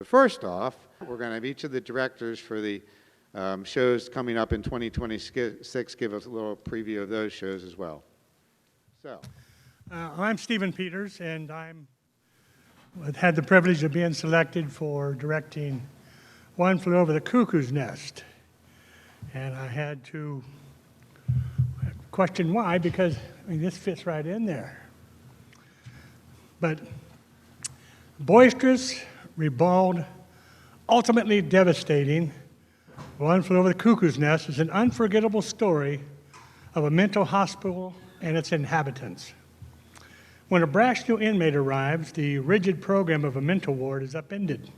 First off, we're going to have each of the directors for the shows coming up in 2026 give us a little preview of those shows as well. So, I'm Stephen Peters, and I've had the privilege of being selected for directing One Flew Over the Cuckoo's Nest. And I had to question why, because this fits right in there. But boisterous, ribald, ultimately devastating, One Flew Over the Cuckoo's Nest is an unforgettable story of a mental hospital and its inhabitants. When a brash new inmate arrives, the rigid program of a mental ward is upended.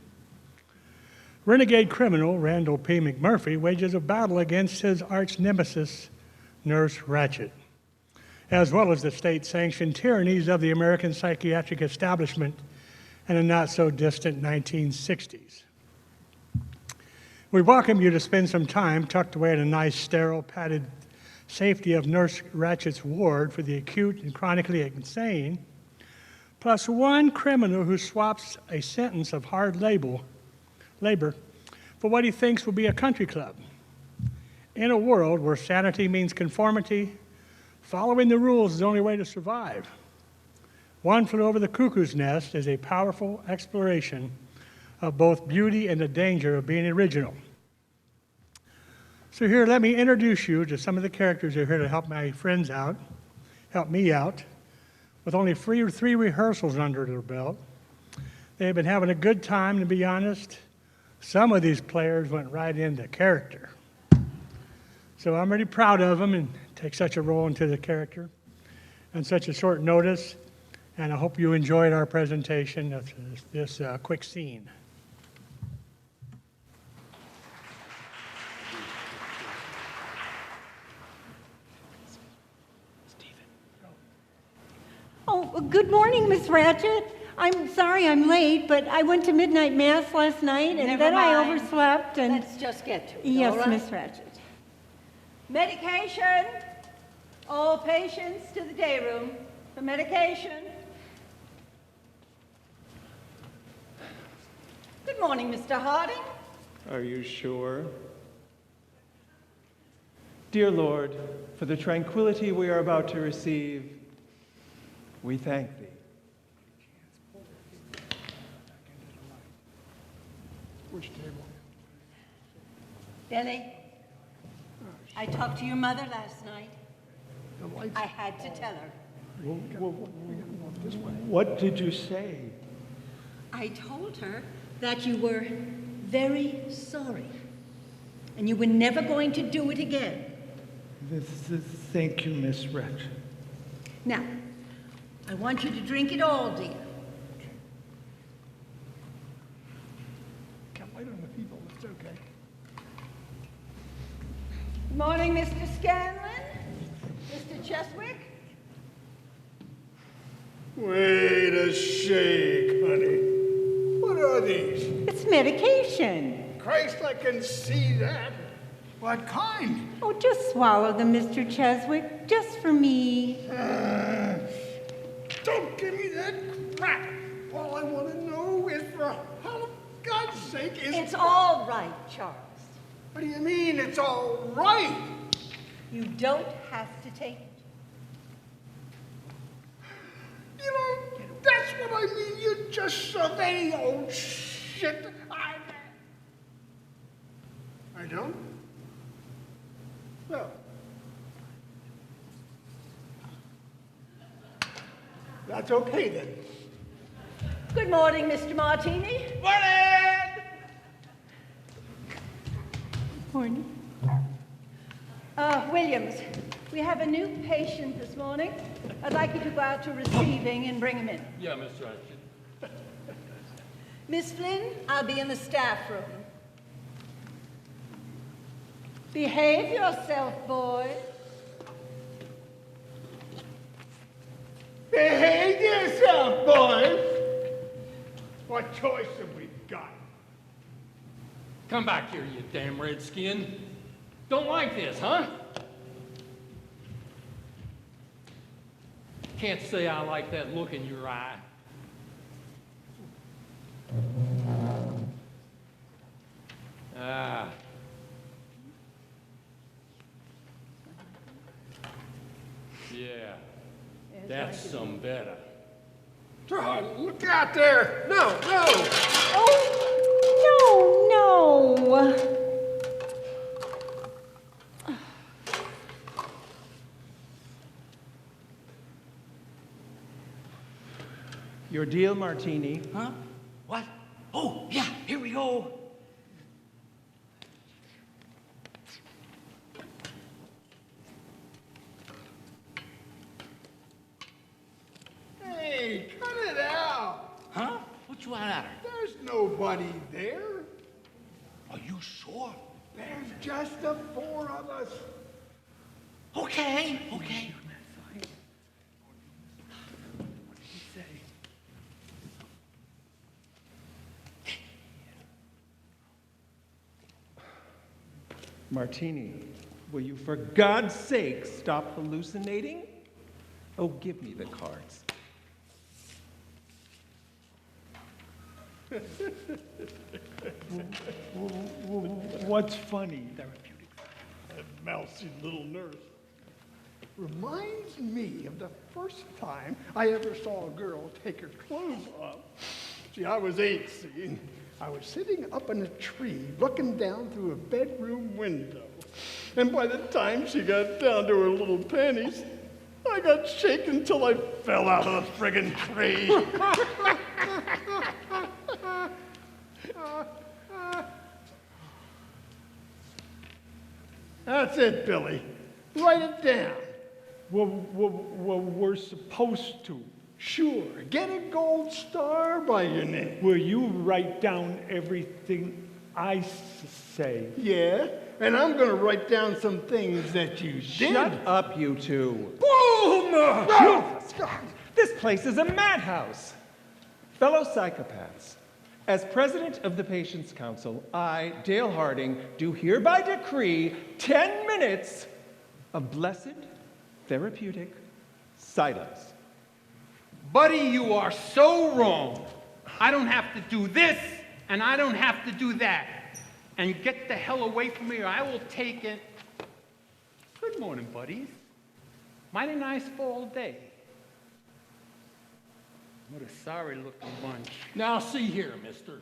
Renegade criminal Randall P. McMurphy wages a battle against his arch nemesis, Nurse Ratched, as well as the state-sanctioned tyrannies of the American psychiatric establishment in the not-so-distant 1960s. We welcome you to spend some time tucked away in a nice, sterile, padded safety of Nurse Ratched's ward for the acute and chronically insane, plus one criminal who swaps a sentence of hard labor for what he thinks will be a country club. In a world where sanity means conformity, following the rules is the only way to survive. One Flew Over the Cuckoo's Nest is a powerful exploration of both beauty and the danger of being original. So here, let me introduce you to some of the characters who are here to help my friends out, help me out. With only three rehearsals under their belt, they've been having a good time, to be honest. Some of these players went right into character. So I'm really proud of them and take such a role into the character on such a short notice. And I hope you enjoyed our presentation of this quick scene. Oh, good morning, Miss Ratched. I'm sorry I'm late, but I went to midnight mass last night, and Never then I mind. overslept. And Let's just get to it. yes, all right? Miss Ratched. Medication. All patients to the day room for medication. Good morning, Mr. Harding. Are you sure? Dear Lord, for the tranquility we are about to receive, we thank thee. Denny, I talked to your mother last night. I had to tell her. What did you say? I told her that you were very sorry and you were never going to do it again. Thank you, Miss Ratched. Now, I want you to drink it all, dear. Can't wait on the people, it's okay. Good morning, Mr. Scanlon. Mr. Cheswick. Wait a shake, honey. What are these? It's medication. Christ, I can see that. What kind? Oh, just swallow them, Mr. Cheswick, just for me. Don't give me that crap. All I want to know is, for hell of God's sake, is... It's all right, Charles. What do you mean, it's all right? You don't have to take it. You know, that's what I mean. You're just so very old shit. I don't? Well, that's okay then. Good morning, Mr. Martini. Morning. Williams, we have a new patient this morning. I'd like you to go out to receiving and bring him in. Yeah, Miss Ratched. Miss Flynn, I'll be in the staff room. Behave yourself, boys. Behave yourself, boys. What choice have we got? Come back here, you damn redskin. Don't like this, huh? Can't say I like that look in your eye. That's some better. Look out there! No, no! Oh, no, no. Your deal, Martini. Huh? What? Oh, yeah, here we go. Hey, cut it out! Huh? What you want out of her? There's nobody there. Are you sure? There's just the four of us. Okay, okay. Martini, will you for God's sake stop hallucinating? Oh, give me the cards. What's funny? That mousy little nurse. Reminds me of the first time I ever saw a girl take her clothes off. See, I was 8, see, and I was sitting up in a tree looking down through a bedroom window. And by the time she got down to her little panties, I got shaken till I fell out of the friggin' tree. That's it, Billy. Write it down. Well, we're supposed to. Sure, get a gold star by your name. Will you write down everything I say? Yeah, and I'm gonna write down some things that you did. Shut up, you two. Boom! This place is a madhouse. Fellow psychopaths, as president of the Patients' Council, I, Dale Harding, do hereby decree 10 minutes of blessed therapeutic silence. Buddy, you are so wrong. I don't have to do this, and I don't have to do that. And get the hell away from me, or I will take it. Good morning, buddies. Mighty nice fall day. What a sorry-looking bunch. Now, see here, mister.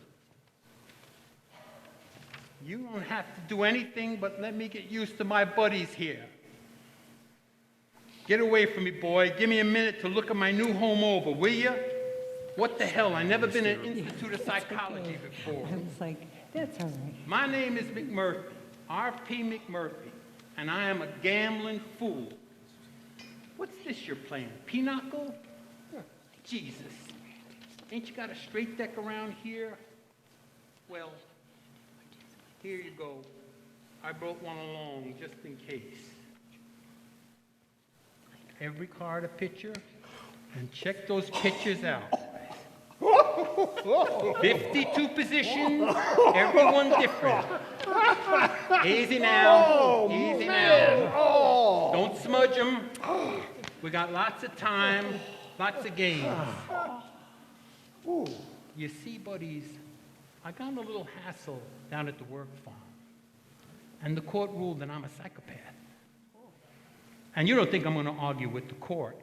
You don't have to do anything but let me get used to my buddies here. Get away from me, boy. Give me a minute to look at my new home over, will you? What the hell? I've never been in an Institute of Psychology before. I was like, that's all right. My name is McMurphy, R.P. McMurphy, and I am a gambling fool. What's this you're playing, pinochle? Jesus. Ain't you got a straight deck around here? Well, here you go. I brought one along just in case. Every card a picture, and check those pictures out. 52 positions, everyone different. Easy now, easy now. Don't smudge them. We got lots of time, lots of games. You see, buddies, I got in a little hassle down at the work farm, and the court ruled that I'm a psychopath. And you don't think I'm going to argue with the court?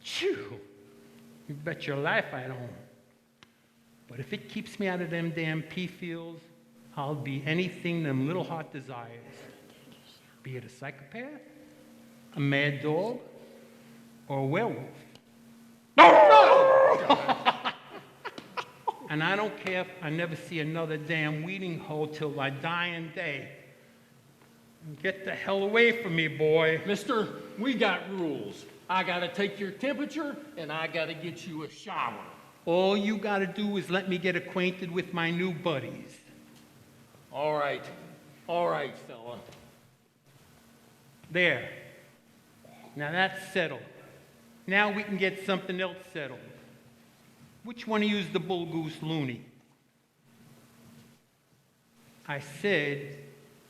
Phew, you bet your life I don't. But if it keeps me out of them damn pea fields, I'll be anything them little heart desires. Be it a psychopath, a mad dog, or a werewolf. And I don't care if I never see another damn weeding hole till my dying day. Get the hell away from me, boy. Mister, we got rules. I gotta take your temperature, and I gotta get you a shower. All you gotta do is let me get acquainted with my new buddies. All right, fella. There. Now that's settled. Now we can get something else settled. Which one of you's the bull goose loony? I said,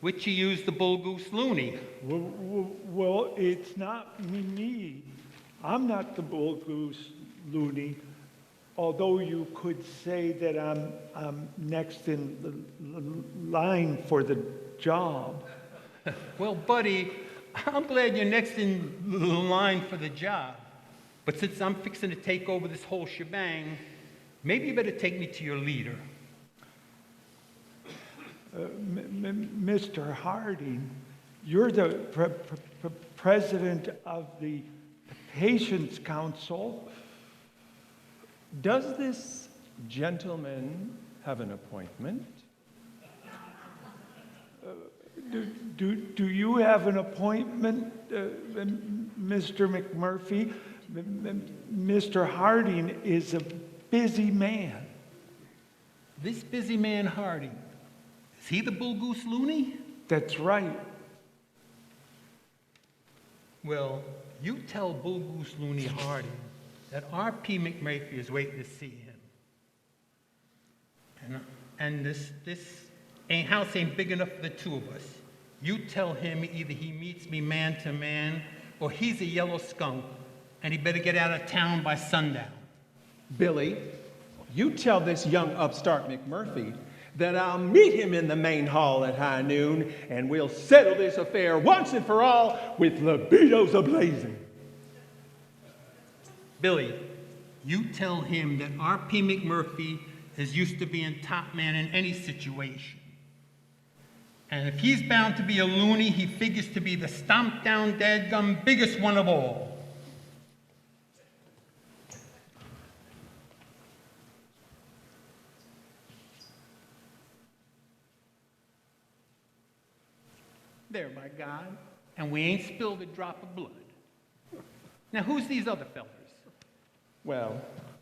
which of you's the bull goose loony? Well, it's not me. I'm not the bull goose loony, although you could say that I'm next in the line for the job. Well, buddy, I'm glad you're next in the line for the job. But since I'm fixing to take over this whole shebang, maybe you better take me to your leader. Mr. Harding, you're the president of the Patients' Council. Does this gentleman have an appointment? Do you have an appointment, Mr. McMurphy? Mr. Harding is a busy man. This busy man Harding, is he the Bull Goose Looney? That's right. Well, you tell Bull Goose Looney Harding that R.P. McMurphy is waiting to see him. And this house ain't big enough for the two of us. You tell him either he meets me man to man, or he's a yellow skunk, and he better get out of town by sundown. Billy, you tell this young upstart McMurphy that I'll meet him in the main hall at high noon, and we'll settle this affair once and for all with libidos ablazing. Billy, you tell him that R.P. McMurphy is used to being top man in any situation. And if he's bound to be a loony, he figures to be the stomped down dadgum biggest one of all. There, by God. And we ain't spilled a drop of blood. Now, who's these other fellers? Well,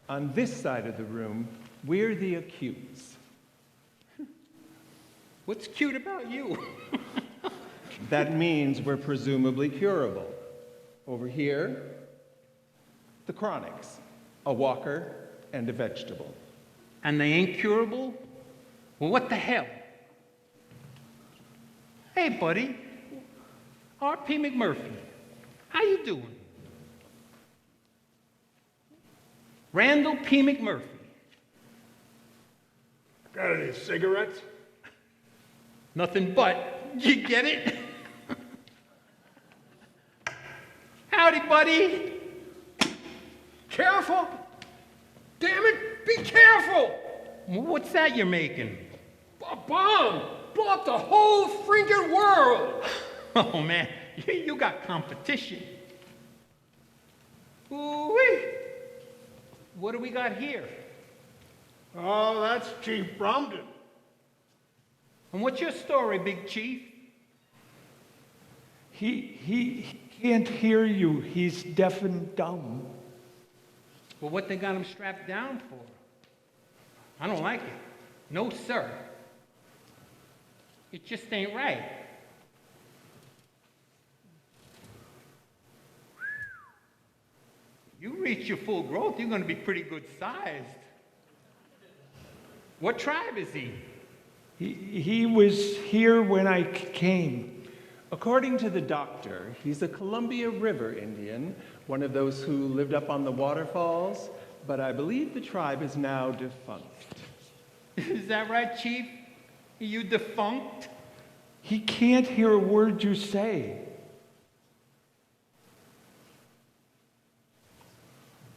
on this side of the room, we're the acutes. What's cute about you? That means we're presumably curable. Over here, the chronics, a walker and a vegetable. And they ain't curable? Well, what the hell? Hey, buddy. R.P. McMurphy. How you doing? Randall P. McMurphy. Got any cigarettes? Nothing but. You get it? Howdy, buddy. Careful! Damn it, be careful! What's that you're making? A bomb! Blow up the whole freaking world! Oh, man, you got competition. Ooh-wee. What do we got here? Oh, that's Chief Bromden. And what's your story, Big Chief? He can't hear you. He's deaf and dumb. Well, what they got him strapped down for? I don't like it. No, sir. It just ain't right. You reach your full growth, you're going to be pretty good sized. What tribe is he? He was here when I came. According to the doctor, he's a Columbia River Indian, one of those who lived up on the waterfalls, but I believe the tribe is now defunct. Is that right, Chief? Are you defunct? He can't hear a word you say.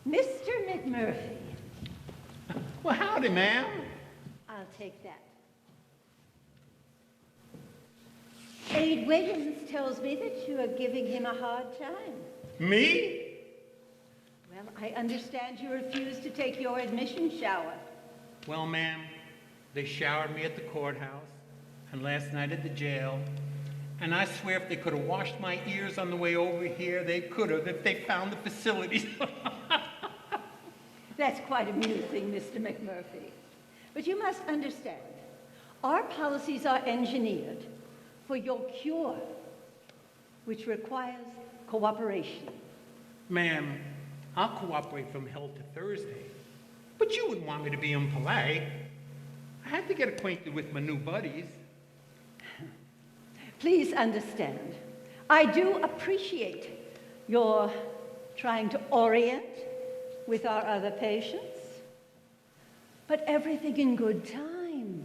Mr. McMurphy, Well, howdy, ma'am. I'll take that. Abe Wiggins tells me that you are giving him a hard time. Me? Well, I understand you refused to take your admission shower. Well, ma'am, they showered me at the courthouse and last night at the jail. And I swear if they could have washed my ears on the way over here, they could have if they found the facilities. That's quite amusing, Mr. McMurphy. But you must understand, our policies are engineered for your cure, which requires cooperation. Ma'am, I'll cooperate from hell to Thursday. But you wouldn't want me to be impolite. I had to get acquainted with my new buddies. Please understand, I do appreciate your trying to orient with our other patients, but everything in good time.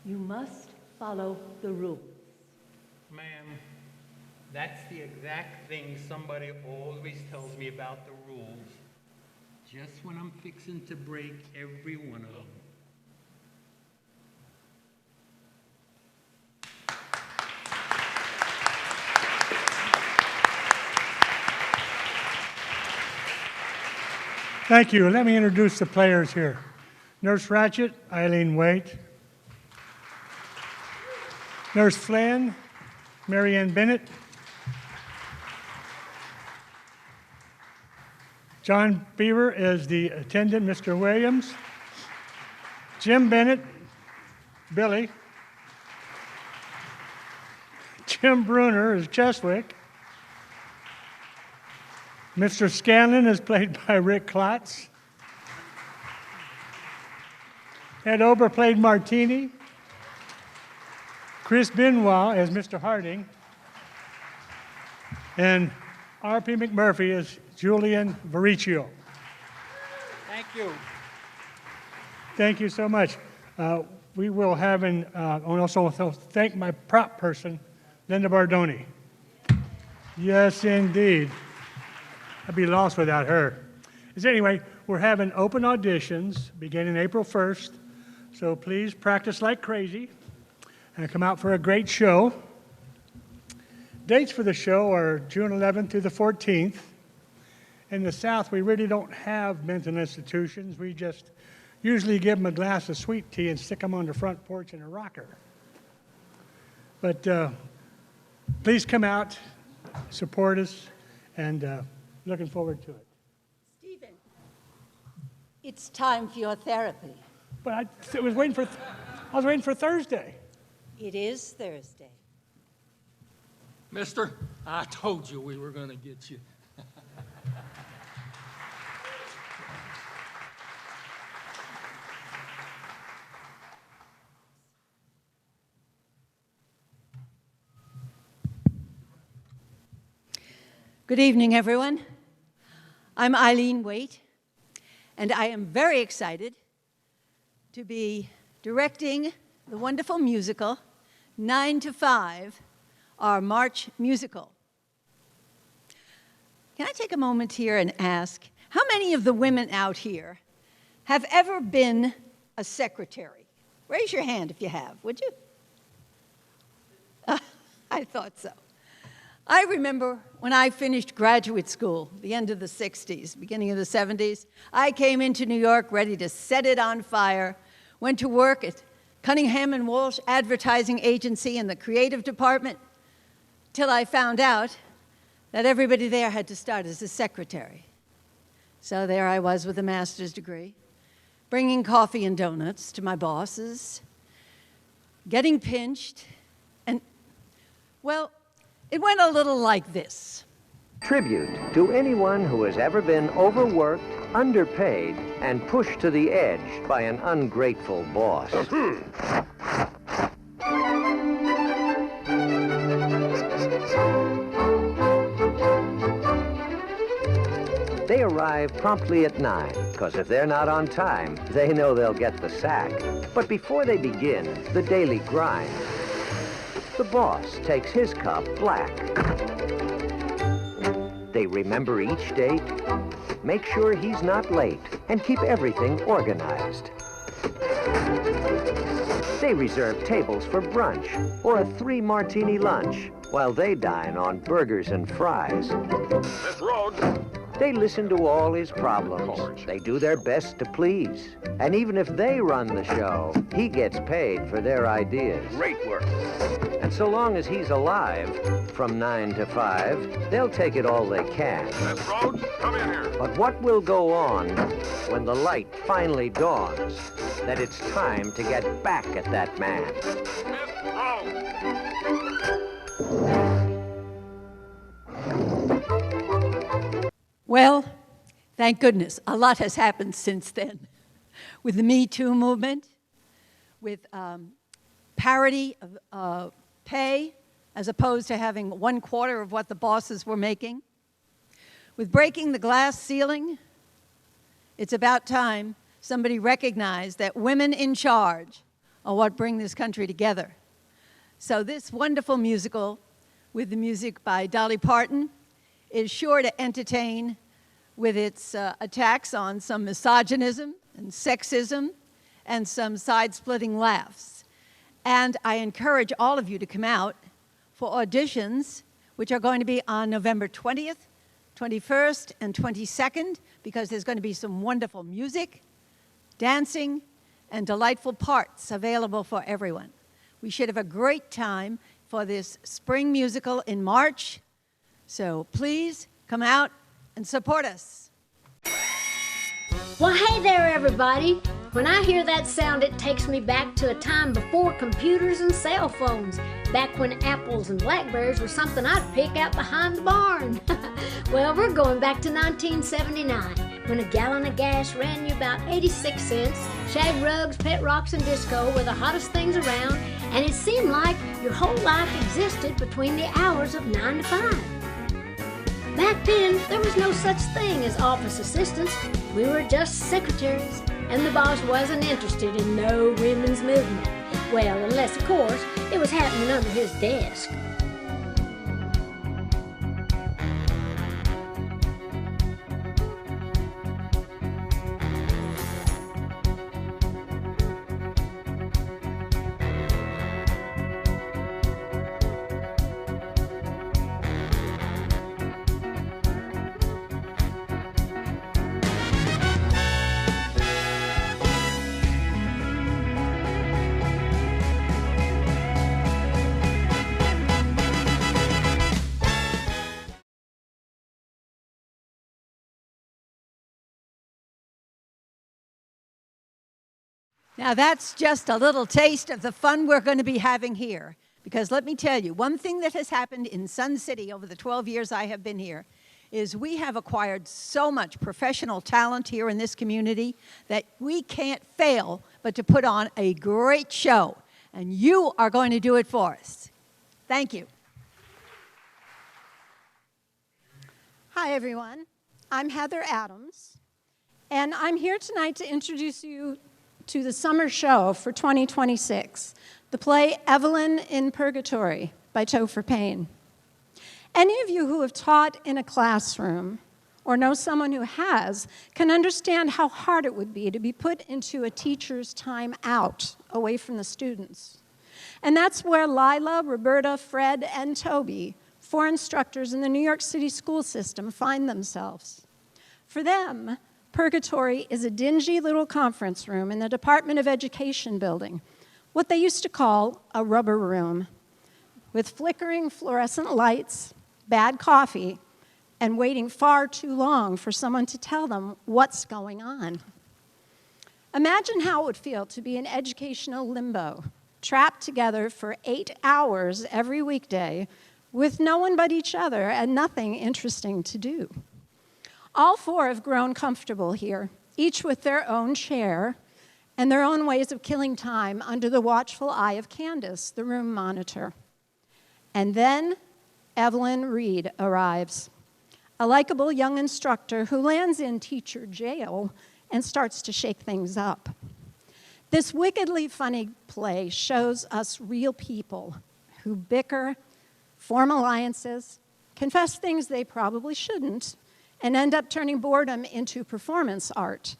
You must follow the rules. Ma'am, That's the exact thing somebody always tells me about the rules, just when I'm fixing to break every one of them. Thank you. Let me introduce the players here. Nurse Ratchet, Eileen Waite. Nurse Flynn, Marianne Bennett. John Beaver is the attendant, Mr. Williams. Jim Bennett, Billy. Jim Bruner is Cheswick. Mr. Scanlon is played by Rick Klotz. Ed Ober played Martini. Chris Benoit as Mr. Harding. And R.P. McMurphy is Julian Vericchio. Thank you. Thank you so much. We will have and also thank my prop person, Linda Bardoni. Yes, indeed. I'd be lost without her. Anyway, we're having open auditions beginning April 1st, so please practice like crazy and come out for a great show. Dates for the show are June 11th through the 14th. In the South, we really don't have mental institutions. We just usually give them a glass of sweet tea and stick them on the front porch in a rocker. But please come out, support us, and looking forward to it. Stephen, it's time for your therapy. But I was waiting for Thursday. It is Thursday. Mister, I told you we were going to get you. Good evening, everyone. I'm Eileen Waite, and I am very excited to be directing the wonderful musical 9 to 5, our March musical. Can I take a moment here and ask, how many of the women out here have ever been a secretary? Raise your hand if you have, would you? I thought so. I remember when I finished graduate school, the end of the 60s, beginning of the 70s, I came into New York ready to set it on fire, went to work at Cunningham and Walsh Advertising Agency in the creative department, till I found out that everybody there had to start as a secretary. So there I was with a master's degree, bringing coffee and donuts to my bosses, getting pinched, and, well, it went a little like this. Tribute to anyone who has ever been overworked, underpaid, and pushed to the edge by an ungrateful boss. They arrive promptly at 9, because if they're not on time, they know they'll get the sack. But before they begin the daily grind, the boss takes his cup black. They remember each date, make sure he's not late, and keep everything organized. They reserve tables for brunch or a 3-martini lunch while they dine on burgers and fries. Miss Rhodes. They listen to all his problems. They do their best to please. And even if they run the show, he gets paid for their ideas. Great work. And so long as he's alive, from 9 to 5, they'll take it all they can. Miss Rhodes, come in here. But what will go on when the light finally dawns that it's time to get back at that man? Miss Rhodes. Well, thank goodness, a lot has happened since then. With the Me Too movement, with parity of pay, as opposed to having 1/4 of what the bosses were making. With breaking the glass ceiling, it's about time somebody recognized that women in charge are what bring this country together. So this wonderful musical with the music by Dolly Parton, is sure to entertain with its attacks on some misogynism and sexism and some side-splitting laughs. And I encourage all of you to come out for auditions, which are going to be on November 20th, 21st, and 22nd, because there's going to be some wonderful music, dancing, and delightful parts available for everyone. We should have a great time for this spring musical in March. So please come out and support us. Well, hey there, everybody. When I hear that sound, it takes me back to a time before computers and cell phones, back when apples and blackberries were something I'd pick out behind the barn. Well, we're going back to 1979, when a gallon of gas ran you about 86 cents, shag rugs, pet rocks, and disco were the hottest things around, and it seemed like your whole life existed between the hours of 9 to 5. Back then, there was no such thing as office assistants. We were just secretaries, and the boss wasn't interested in no women's movement. Well, unless, of course, it was happening under his desk. Now that's just a little taste of the fun we're going to be having here. Because let me tell you, one thing that has happened in Sun City over the 12 years I have been here is we have acquired so much professional talent here in this community that we can't fail but to put on a great show. And you are going to do it for us. Thank you. Hi, everyone. I'm Heather Adams, and I'm here tonight to introduce you to the summer show for 2026, the play Evelyn in Purgatory by Topher Payne. Any of you who have taught in a classroom or know someone who has can understand how hard it would be to be put into a teacher's time out away from the students. And that's where Lila, Roberta, Fred, and Toby, 4 instructors in the New York City school system, find themselves. For them, Purgatory is a dingy little conference room in the Department of Education building, what they used to call a rubber room, with flickering fluorescent lights, bad coffee, and waiting far too long for someone to tell them what's going on. Imagine how it would feel to be in educational limbo, trapped together for 8 hours every weekday with no one but each other and nothing interesting to do. All 4 have grown comfortable here, each with their own chair and their own ways of killing time under the watchful eye of Candace, the room monitor. And then Evelyn Reed arrives, a likable young instructor who lands in teacher jail and starts to shake things up. This wickedly funny play shows us real people who bicker, form alliances, confess things they probably shouldn't, and end up turning boredom into performance art.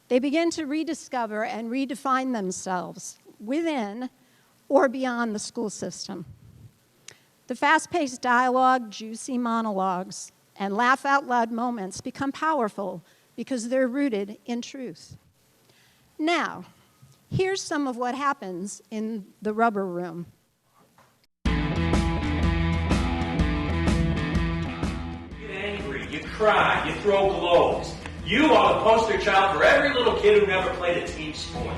They begin to rediscover and redefine themselves within or beyond the school system. The fast-paced dialogue, juicy monologues, and laugh-out-loud moments become powerful because they're rooted in truth. Now, here's some of what happens in the rubber room. You cry, you throw globes. You are the poster child for every little kid who never played a team sport.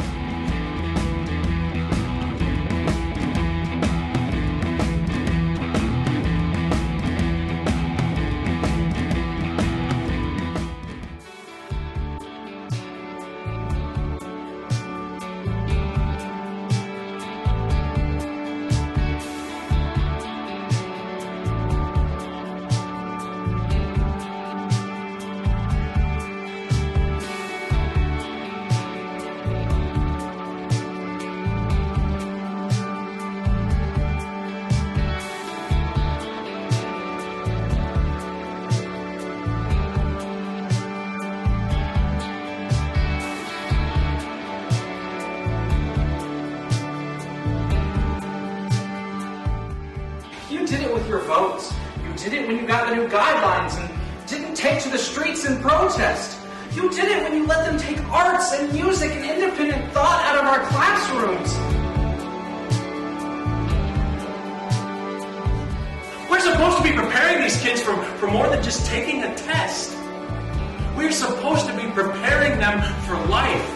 with your votes. You did it when you got the new guidelines and didn't take to the streets and protest. You did it when you let them take arts and music and independent thought out of our classrooms. We're supposed to be preparing these kids for more than just taking a test. We're supposed to be preparing them for life.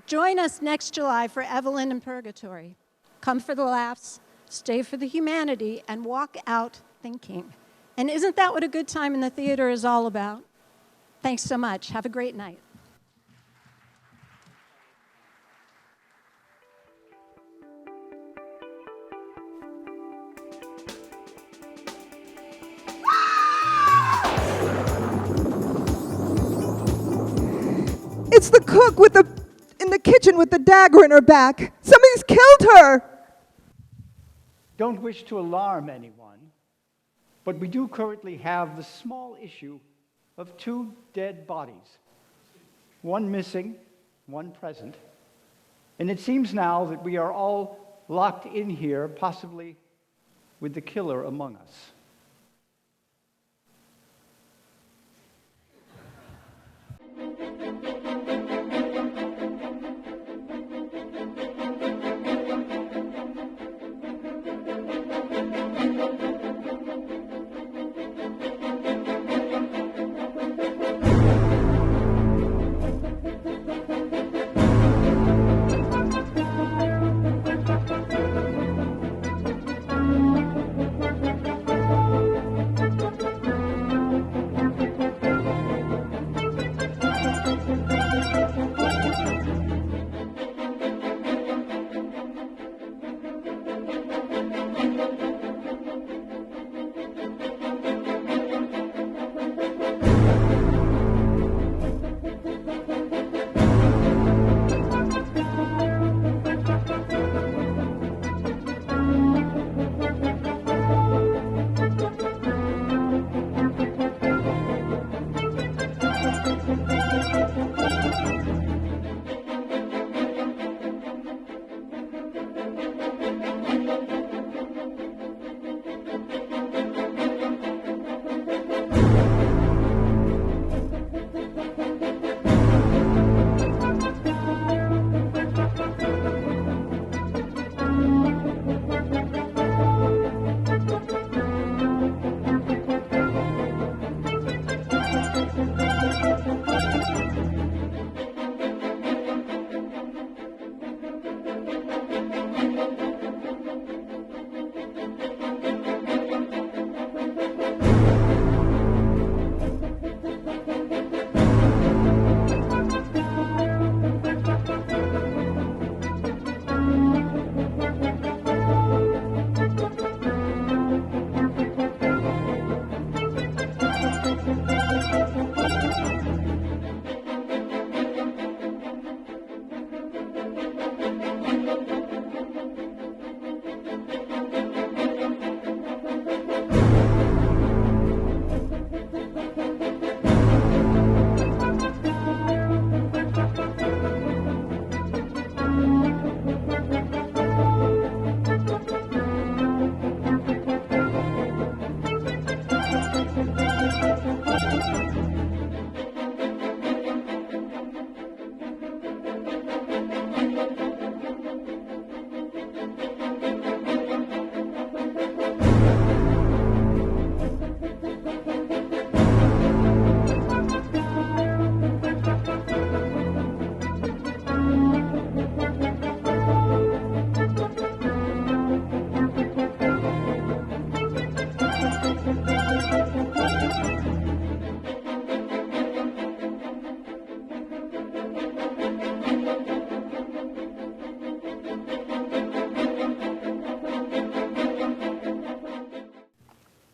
Join us next July for Evelyn in Purgatory. Come for the laughs, stay for the humanity, and walk out thinking. And isn't that what a good time in the theater is all about? Thanks so much. Have a great night. It's the cook in the kitchen with the dagger in her back. Somebody's killed her. Don't wish to alarm anyone, but we do currently have the small issue of 2 dead bodies. One missing, one present. And it seems now that we are all locked in here, possibly with the killer among us.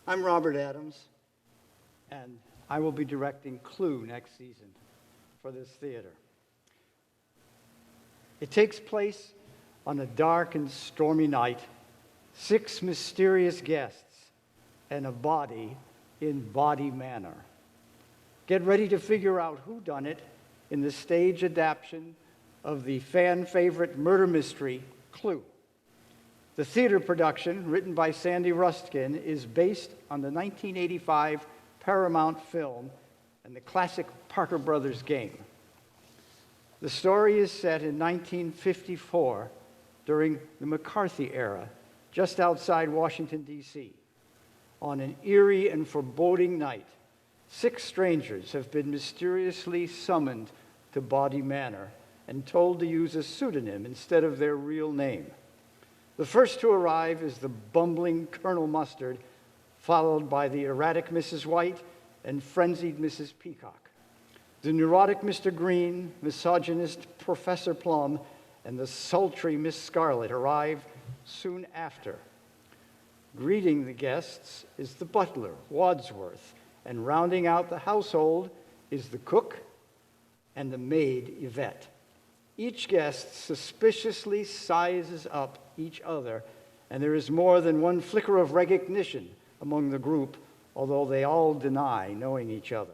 I'm Robert Adams, and I will be directing Clue next season for this theater. It takes place on a dark and stormy night. 6 mysterious guests and a body in Body Manor. Get ready to figure out who done it in the stage adaptation of the fan favorite murder mystery, Clue. The theater production, written by Sandy Ruskin, is based on the 1985 Paramount film and the classic Parker Brothers game. The story is set in 1954 during the McCarthy era, just outside Washington, D.C. On an eerie and foreboding night, 6 strangers have been mysteriously summoned to Body Manor and told to use a pseudonym instead of their real name. The first to arrive is the bumbling Colonel Mustard, followed by the erratic Mrs. White and frenzied Mrs. Peacock. The neurotic Mr. Green, misogynist Professor Plum, and the sultry Miss Scarlet arrive soon after. Greeting the guests is the butler, Wadsworth, and rounding out the household is the cook and the maid, Yvette. Each guest suspiciously sizes up each other, and there is more than one flicker of recognition among the group, although they all deny knowing each other.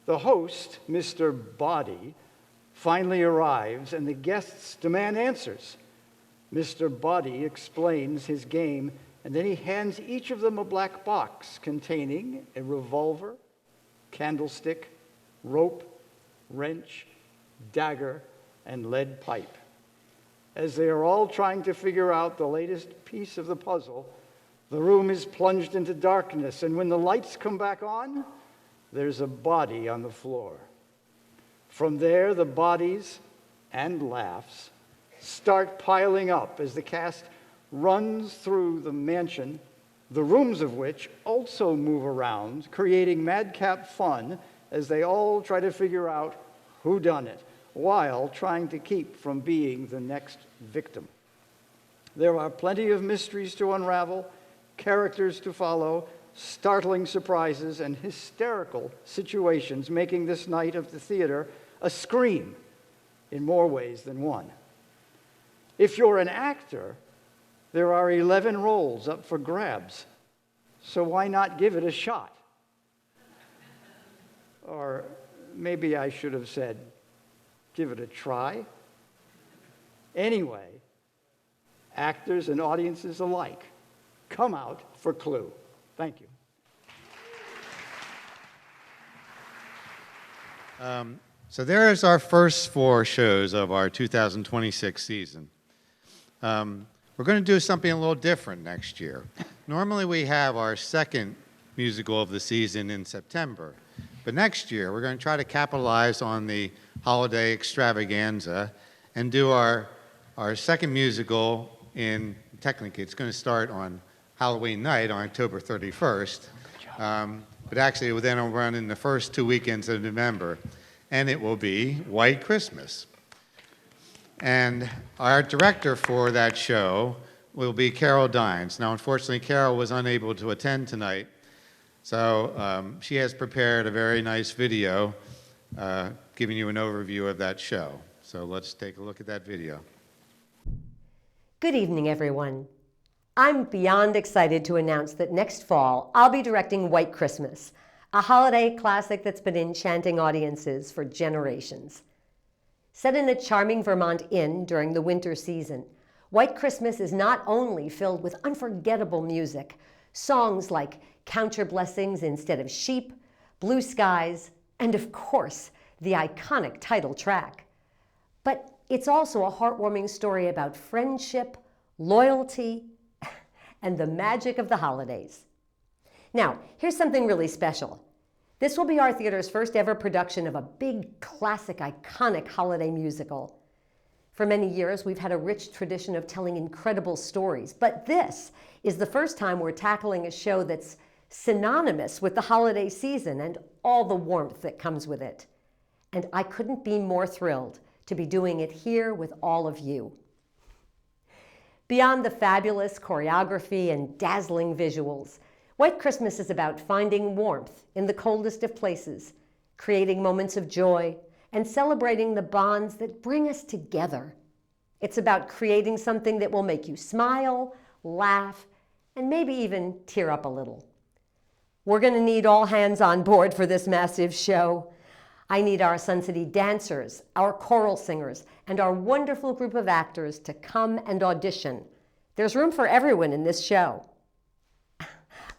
The host, Mr. Body, finally arrives, and the guests demand answers. Mr. Body explains his game, and then he hands each of them a black box containing a revolver, candlestick, rope, wrench, dagger, and lead pipe. As they are all trying to figure out the latest piece of the puzzle, the room is plunged into darkness, and when the lights come back on, there's a body on the floor. From there, the bodies and laughs start piling up as the cast runs through the mansion, the rooms of which also move around, creating madcap fun as they all try to figure out who done it, while trying to keep from being the next victim. There are plenty of mysteries to unravel, characters to follow, startling surprises, and hysterical situations, making this night of the theater a scream in more ways than one. If you're an actor, there are 11 roles up for grabs, so why not give it a shot? Or maybe I should have said, give it a try. Anyway, actors and audiences alike, come out for Clue. Thank you. So there is our first 4 shows of our 2026 season. We're going to do something a little different next year. Normally we have our second musical of the season in September, but next year we're going to try to capitalize on the holiday extravaganza and do our second musical technically it's going to start on Halloween night on October 31st, but actually it will then run in the first 2 weekends of November, and it will be White Christmas. And our director for that show will be Carol Dines. Now, unfortunately, Carol was unable to attend tonight, so she has prepared a very nice video giving you an overview of that show. So let's take a look at that video. Good evening, everyone. I'm beyond excited to announce that next fall, I'll be directing White Christmas, a holiday classic that's been enchanting audiences for generations. Set in a charming Vermont inn during the winter season, White Christmas is not only filled with unforgettable music, songs like Count Your Blessings Instead of Sheep, Blue Skies, and of course, the iconic title track. But it's also a heartwarming story about friendship, loyalty, and the magic of the holidays. Now, here's something really special. This will be our theater's first ever production of a big, classic, iconic holiday musical. For many years, we've had a rich tradition of telling incredible stories, but this is the first time we're tackling a show that's synonymous with the holiday season and all the warmth that comes with it. And I couldn't be more thrilled to be doing it here with all of you. Beyond the fabulous choreography and dazzling visuals, White Christmas is about finding warmth in the coldest of places, creating moments of joy, and celebrating the bonds that bring us together. It's about creating something that will make you smile, laugh, and maybe even tear up a little. We're going to need all hands on board for this massive show. I need our Sun City dancers, our choral singers, and our wonderful group of actors to come and audition. There's room for everyone in this show.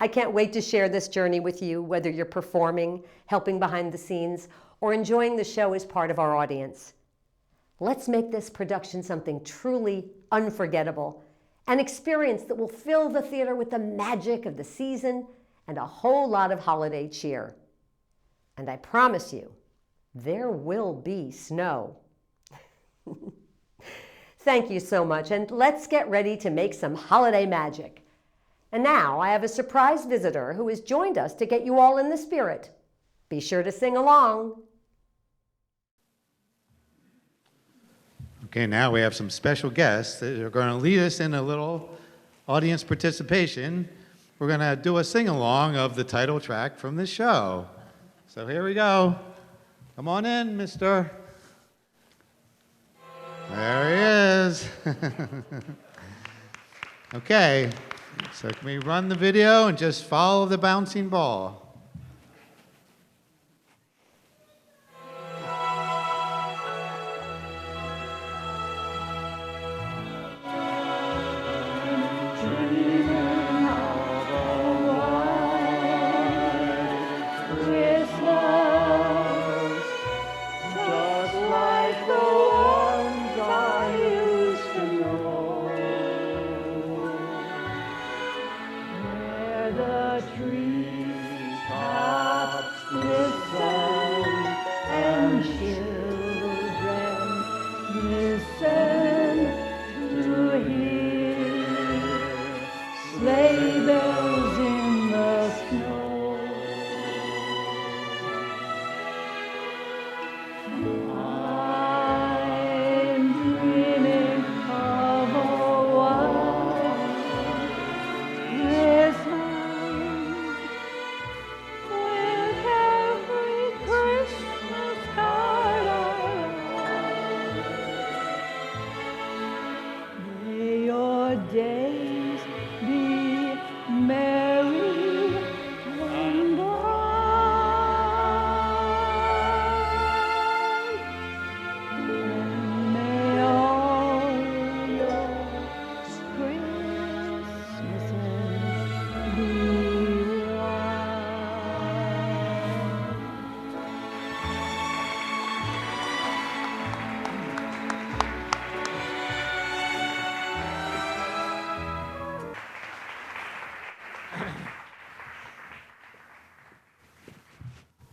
I can't wait to share this journey with you, whether you're performing, helping behind the scenes, or enjoying the show as part of our audience. Let's make this production something truly unforgettable, an experience that will fill the theater with the magic of the season and a whole lot of holiday cheer. And I promise you, there will be snow. Thank you so much, and let's get ready to make some holiday magic. And now I have a surprise visitor who has joined us to get you all in the spirit. Be sure to sing along. Okay, now we have some special guests that are going to lead us in a little audience participation. We're going to do a sing-along of the title track from the show. So here we go. Come on in, mister. There he is. Okay, so can we run the video and just follow the bouncing ball?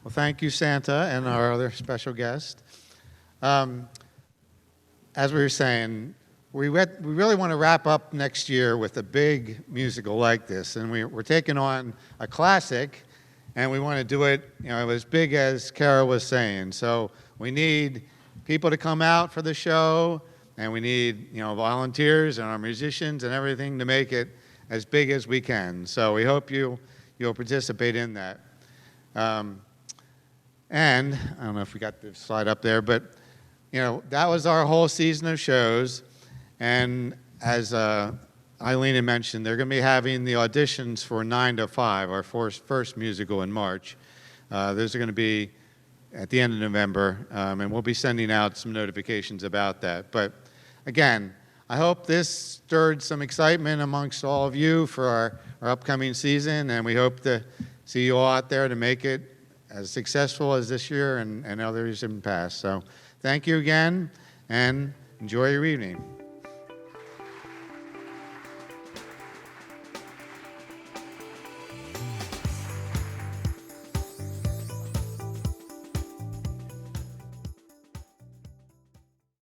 Well, thank you, Santa, and our other special guest. As we were saying, we really want to wrap up next year with a big musical like this, and we're taking on a classic, and we want to do it, as big as Kara was saying. So we need people to come out for the show, and we need, volunteers and our musicians and everything to make it as big as we can. So we hope you'll participate in that. And I don't know if we got the slide up there, but that was our whole season of shows. And as Eileen had mentioned, they're going to be having the auditions for 9 to 5, our first musical in March. Those are going to be at the end of November, and we'll be sending out some notifications about that. But again, I hope this stirred some excitement amongst all of you for our upcoming season, and we hope to see you all out there to make it as successful as this year and others in the past. So thank you again, and enjoy your evening.